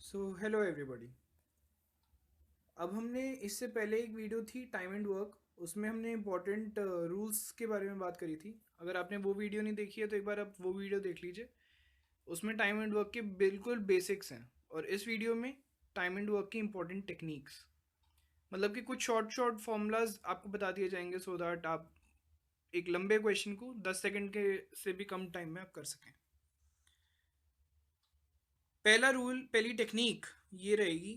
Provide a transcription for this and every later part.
So hello everybody. अब हमने इससे पहले एक वीडियो थी टाइम एंड वर्क, उसमें हमने इम्पोर्टेंट रूल्स के बारे में बात करी थी। अगर आपने वो वीडियो नहीं देखी है तो एक बार आप वो वीडियो देख लीजिए। उसमें टाइम एंड वर्क के बिल्कुल बेसिक्स हैं, और इस वीडियो में टाइम एंड वर्क की इम्पोर्टेंट टेक्निक्स, मतलब कि कुछ शॉर्ट शॉर्ट फॉर्मूलाज आपको बता दिए जाएंगे सो दैट आप एक लंबे क्वेश्चन को 10 सेकंड के से भी कम टाइम में आप कर सकें। पहला रूल, पहली टेक्निक ये रहेगी,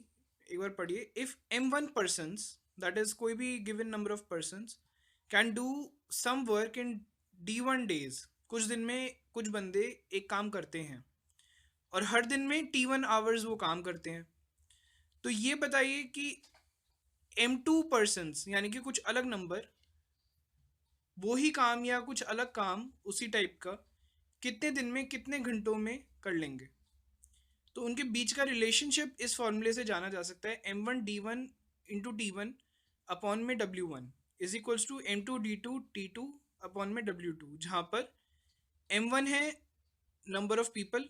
एक बार पढ़िए। If M1 persons, that is कोई भी given number of persons, can do some work in D1 days, कुछ दिन में कुछ बंदे एक काम करते हैं और हर दिन में T1 hours वो काम करते हैं, तो ये बताइए कि M2 persons यानी कि कुछ अलग नंबर वो ही काम या कुछ अलग काम उसी टाइप का कितने दिन में कितने घंटों में कर लेंगे। तो उनके बीच का रिलेशनशिप इस फॉर्मूले से जाना जा सकता है, M1 D1 into T1 upon में W1 is equals to M2 D2 T2 upon में W2, जहाँ पर M1 है नंबर ऑफ पीपल,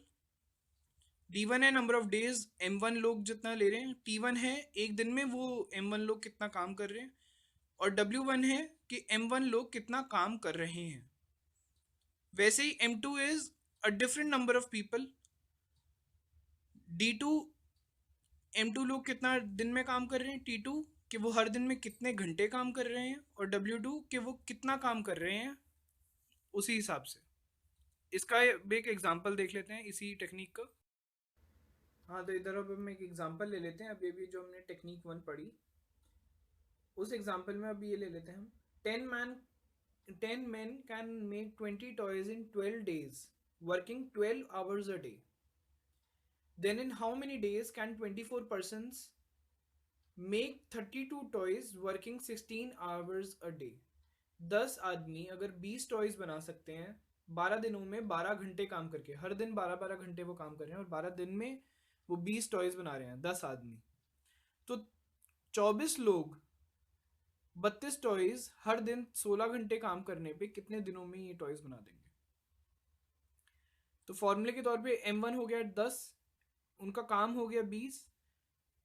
D1 है नंबर ऑफ डेज, M1 लोग जितना ले रहे हैं, T1 है एक दिन में वो M1 लोग कितना काम कर रहे हैं, और W1 है कि M1 लोग कितना काम कर रहे हैं। वैसे ही M2 is a different number of people, D2 M2 लोग कितना दिन में काम कर रहे हैं, T2 कि वो हर दिन में कितने घंटे काम कर रहे हैं, और W2 कि वो कितना काम कर रहे हैं उसी हिसाब से। इसका एक एग्जांपल देख लेते हैं इसी टेक्निक का। हाँ, तो इधर अब हम एक एग्जांपल ले लेते हैं। अब ये भी जो हमने टेक्निक 1 पढ़ी, उस एग्जांपल में अब ये ले लेते हैं हम। 10 men can make 20 toys in 12 days working 12 hours a day। Then in how many days can 24 persons make 32 toys working 16 hours a day। 10 आदमी अगर 20 टॉयज बना सकते हैं 12 दिनों में 12 घंटे काम करके, हर दिन 12 12 घंटे वो काम कर रहे हैं और 12 दिन में वो 20 टॉयज बना रहे हैं 10 आदमी, तो 24 लोग 32 टॉयज हर दिन 16 घंटे काम करने पे कितने दिनों में ये टॉयज बना देंगे। तो फॉर्मूले के तौर पे M1 हो गया 10, उनका काम हो गया 20,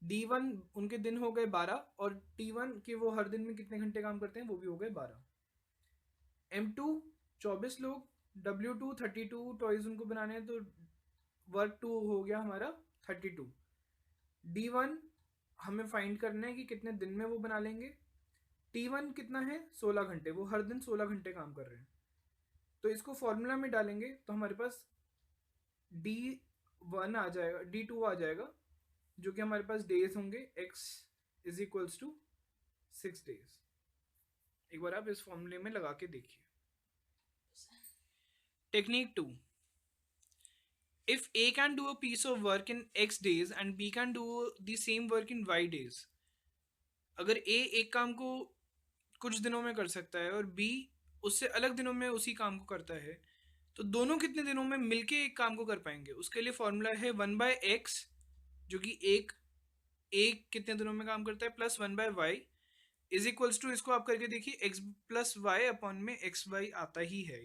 D1 उनके दिन हो गए 12, और T1 के वो हर दिन में कितने घंटे काम करते हैं वो भी हो गए 12। M2 24 लोग, W2 32 टॉयज उनको बनाने हैं, तो वर्क 2 हो गया हमारा 32। D1 हमें फाइंड करना है कि कितने दिन में वो बना लेंगे। T1 कितना है 16 घंटे, वो हर दिन 16 घंटे काम कर रहे हैं, तो इसको फॉर्मूला में डालेंगे तो हमारे पास D1 आ जाएगा, D2 आ जाएगा, जो कि हमारे पास डेज होंगे x इज इक्वल्स टू 6 days। एक बार आप इस फॉर्मूले में लगा के देखिए। Technique 2, if A can do a piece of work in X days and B can do the same work in Y days, अगर A एक काम को कुछ दिनों में कर सकता है और B उससे अलग दिनों में उसी काम को करता है, तो दोनों कितने दिनों में मिलके एक काम को कर पाएंगे। उसके लिए फॉर्मूला है 1/x, जो कि एक कितने दिनों में काम करता है, plus 1/y is equals to, इसको आप करके देखिए, x प्लस वाई अपॉन में एक्स वाई आता ही है,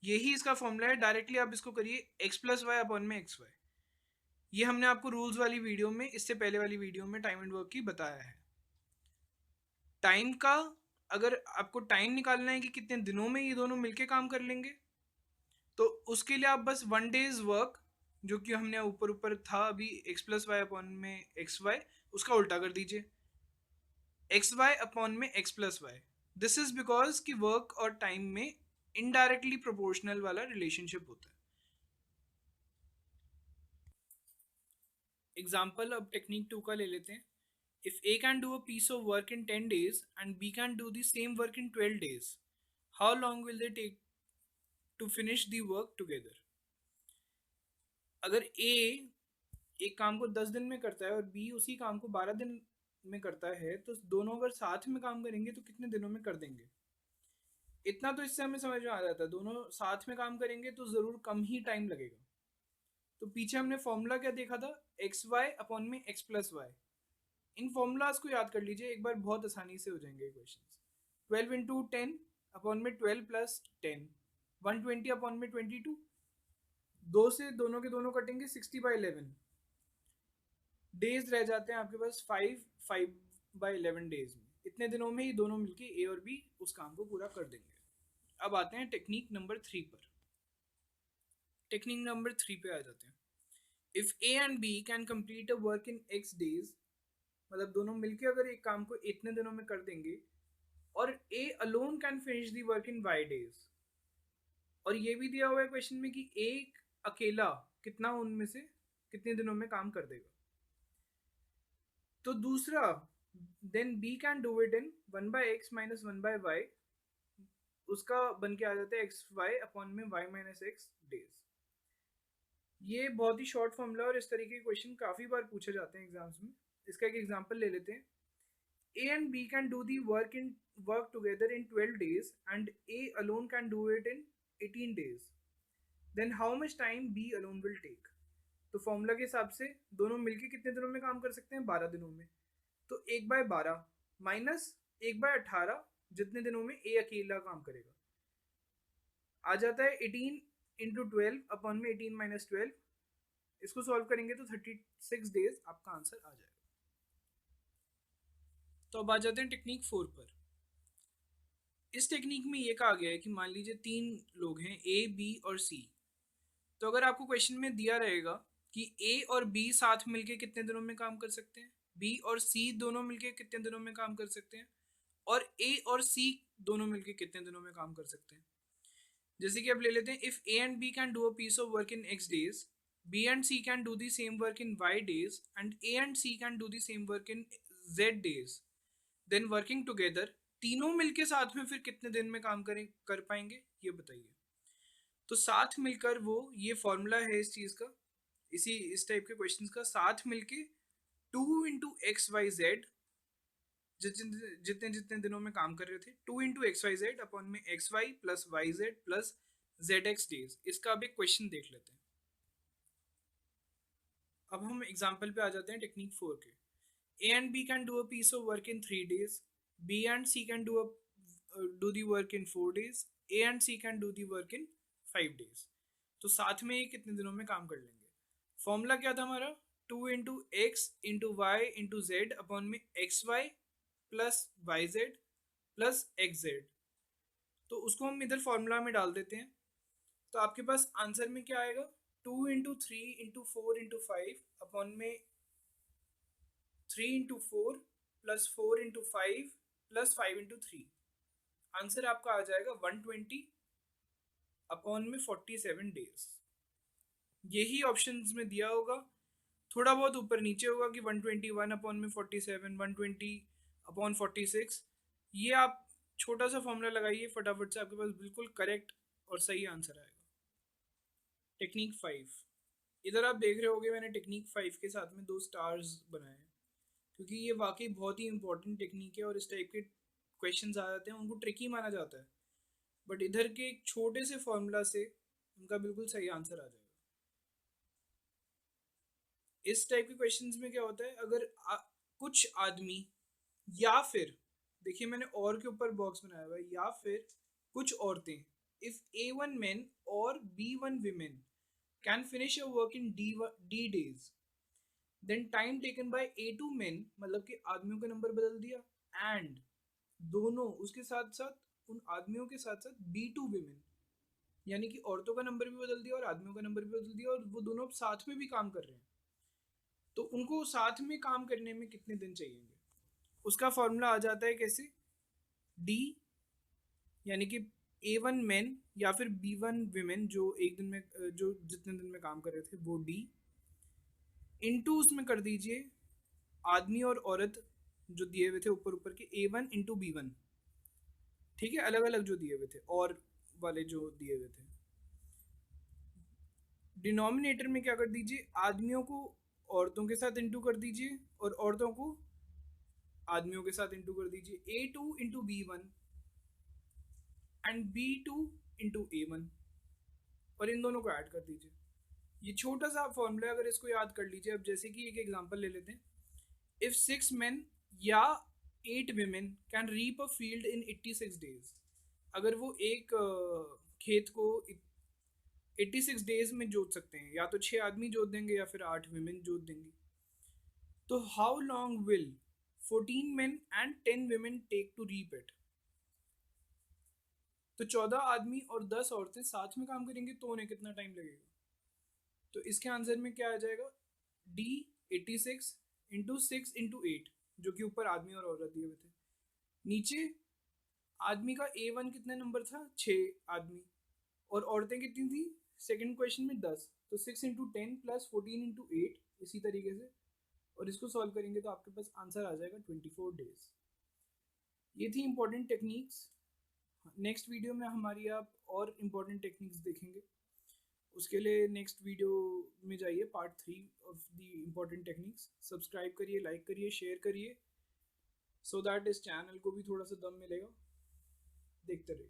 यही इसका फॉर्मूला है। डायरेक्टली आप इसको करिए x प्लस वाई अपॉन में एक्स वाई। ये हमने आपको रूल्स वाली वीडियो में, इससे पहले वाली वीडियो में टाइम एंड वर्क की बताया है। टाइम का, अगर आपको टाइम निकालना है कि कितने दिनों में ये दोनों मिलके काम कर लेंगे, तो उसके लिए आप बस 1 days वर्क, जो कि हमने ऊपर ऊपर था अभी x प्लस वाई अपॉन में एक्स वाई, उसका उल्टा कर दीजिए एक्स वाई अपॉन में X plus Y. This is because कि वर्क और टाइम में इनडायरेक्टली प्रोपोर्शनल वाला रिलेशनशिप होता है। एग्जाम्पल अब टेक्निक 2 का ले लेते हैं। If A can do a piece of work in 10 days and B can do the same work in 12 days, how long will they take to finish the work together। अगर A एक काम को 10 दिन में करता है और B उसी काम को 12 दिन में करता है, तो दोनों अगर साथ में काम करेंगे तो कितने दिनों में कर देंगे। इतना तो इससे हमें समझ में आ जाता है, दोनों साथ में काम करेंगे तो ज़रूर कम ही टाइम लगेगा। तो पीछे हमने फॉर्मूला क्या देखा था, एक्स वाई अपॉन में एक्स प्लस वाई। इन फॉर्मूलाज को याद कर लीजिए एक बार, बहुत आसानी से हो जाएंगे क्वेश्चन। 12 × 10 अपॉन में 12 प्लस 10, 120 अपॉन में 22, दो से दोनों के दोनों कटेंगे 60/11, डेज रह जाते हैं आपके पास 5/11 डेज में। इतने दिनों में ही दोनों मिलके ए और बी उस काम को पूरा कर देंगे। अब आते हैं टेक्निक नंबर 3 पर। टेक्निक नंबर 3 पे आ जाते हैं। If A and B can complete a work in X days, मतलब दोनों मिलके अगर एक काम को इतने दिनों में कर देंगे, और A alone can finish the work in Y days, और ये भी दिया हुआ है क्वेश्चन में कि एक अकेला कितना उनमें से कितने दिनों में काम कर देगा। तो दूसरा, then B can do it in 1/x minus 1/y, उसका बन के आ जाता है एक्स वाई अपॉन में वाई माइनस एक्स डेज। ये बहुत ही शॉर्ट फॉर्मूला और इस तरीके के क्वेश्चन काफ़ी बार पूछे जाते हैं एग्जाम्स में। इसका एक एग्जांपल ले लेते हैं। A and B can do the work together in 12 days and A alone can do it in 18 days. Then how much time B alone will take? तो फॉर्मूला के हिसाब से दोनों मिलके कितने दिनों में काम कर सकते हैं? 12 दिनों में। तो 1/12 माइनस 1/18 जितने दिनों में A अकेला काम करेगा, आ जाता है 18 इंटू 12 अपॉन में 18 माइनस 12। इसको सॉल्व करेंगे तो 36 डेज आपका आंसर आ जाएगा। तो अब आ जाते हैं टेक्निक 4 पर। इस टेक्निक में ये कहा गया है कि मान लीजिए 3 लोग हैं, ए बी और सी। तो अगर आपको क्वेश्चन में दिया रहेगा कि ए और बी साथ मिलके कितने दिनों में काम कर सकते हैं, बी और सी दोनों मिलके कितने दिनों में काम कर सकते हैं, और ए और सी दोनों मिलके कितने दिनों में काम कर सकते हैं। जैसे कि आप ले लेते हैं, if A and B can do a piece of work in X days, B and C can do the same work in Y days, and A and C can do the same work in Z days, then working together, तीनों मिलके साथ में फिर कितने दिन में काम कर पाएंगे, ये बताइए। तो साथ मिलकर वो, ये फॉर्मूला है इस चीज का, इस टाइप के क्वेश्चंस का, साथ मिलके 2 × XYZ, जितने जितने जितने दिनों में काम कर रहे थे, 2 × XYZ अपॉन में XY plus YZ plus ZX days. इसका अब एक क्वेश्चन देख लेते हैं। अब हम एग्जाम्पल पे आ जाते हैं टेक्निक 4 के। A and B can do a piece of work in 3 days. B and C can do the work in 4 days. A and C can do the work in 5 days. तो साथ में ये कितने दिनों में काम कर लेंगे? फॉर्मूला क्या था हमारा? 2 × X × Y × Z अपॉन में XY plus YZ plus XZ। तो उसको हम इधर फॉर्मूला में डाल देते हैं। तो आपके पास आंसर में क्या आएगा? 2 × 3 × 4 × 5 अपॉन में 3 × 4 प्लस 4 × 5 प्लस 5 × 3। आंसर आपका आ जाएगा 120 अपॉन में 47 डेज। यही ऑप्शंस में दिया होगा, थोड़ा बहुत ऊपर नीचे होगा कि 121 अपॉन में 47, 120 अपॉन 46। ये आप छोटा सा फॉर्मूला लगाइए फटाफट से, आपके पास बिल्कुल करेक्ट और सही आंसर आएगा। टेक्निक 5, इधर आप देख रहे होगे मैंने टेक्निक 5 के साथ में 2 स्टार्स बनाए हैं, क्योंकि ये वाकई बहुत ही इंपॉर्टेंट टेक्निक है और इस टाइप के क्वेश्चंस आ जाते हैं उनको ट्रिकी माना जाता है, बट इधर के एक छोटे से फॉर्मूला से उनका बिल्कुल सही आंसर आ जाएगा। इस टाइप के क्वेश्चंस में क्या होता है, अगर कुछ आदमी, या फिर देखिए मैंने और के ऊपर बॉक्स बनाया हुआ है, या फिर कुछ औरतें, इफ A1 men और B1 women can finish a work in D days, then time taken by A2 men, मतलब कि आदमियों का नंबर बदल दिया, एंड दोनों उसके साथ साथ उन आदमियों के साथ साथ B2 women, यानी कि औरतों का नंबर भी बदल दिया और आदमियों का नंबर भी बदल दिया, और वो दोनों साथ में भी काम कर रहे हैं, तो उनको साथ में काम करने में कितने दिन चाहिए? उसका फॉर्मूला आ जाता है कैसे? D, यानी कि A1 men या फिर B1 women, जो एक दिन में जो जितने दिन में काम कर रहे थे वो D, इनटू उसमें कर दीजिए आदमी और औरत जो दिए हुए थे ऊपर ऊपर के, A1 × B1, ठीक है, अलग अलग जो दिए हुए थे और वाले जो दिए हुए थे। डिनोमिनेटर में क्या कर दीजिए, आदमियों को औरतों के साथ इंटू कर दीजिए और औरतों को आदमियों के साथ इंटू कर दीजिए, A2 × B1 and B2 × A1, और इन दोनों को ऐड कर दीजिए। ये छोटा सा फॉर्मूला, अगर इसको याद कर लीजिए। अब जैसे कि एक एग्जांपल ले लेते हैं, इफ 6 men या 8 women कैन reap a field in 86 days, अगर वो एक खेत को 86 डेज में जोत सकते हैं, या तो 6 आदमी जोत देंगे या फिर 8 women जोत देंगी। तो how long will 14 men and 10 women take to reap it? तो 14 आदमी और 10 औरतें साथ में काम करेंगे तो उन्हें कितना टाइम लगेगा? तो इसके आंसर में क्या आ जाएगा? डी 86 इंटू 6 इंटू 8, जो कि ऊपर आदमी और औरत दिए हुए थे। नीचे आदमी का A1 कितने नंबर था? 6 आदमी। और औरतें कितनी थी सेकंड क्वेश्चन में? 10। तो 6 इंटू 10 प्लस 14 इंटू 8, इसी तरीके से। और इसको सॉल्व करेंगे तो आपके पास आंसर आ जाएगा 24 डेज। ये थी इंपॉर्टेंट टेक्निक्स। नेक्स्ट वीडियो में हमारी आप और इम्पॉर्टेंट टेक्निक्स देखेंगे। उसके लिए नेक्स्ट वीडियो में जाइए, part 3 of the important techniques. Subscribe करिए, लाइक करिए, शेयर करिए, सो दैट इस चैनल को भी थोड़ा सा दम मिलेगा। देखते रहिए।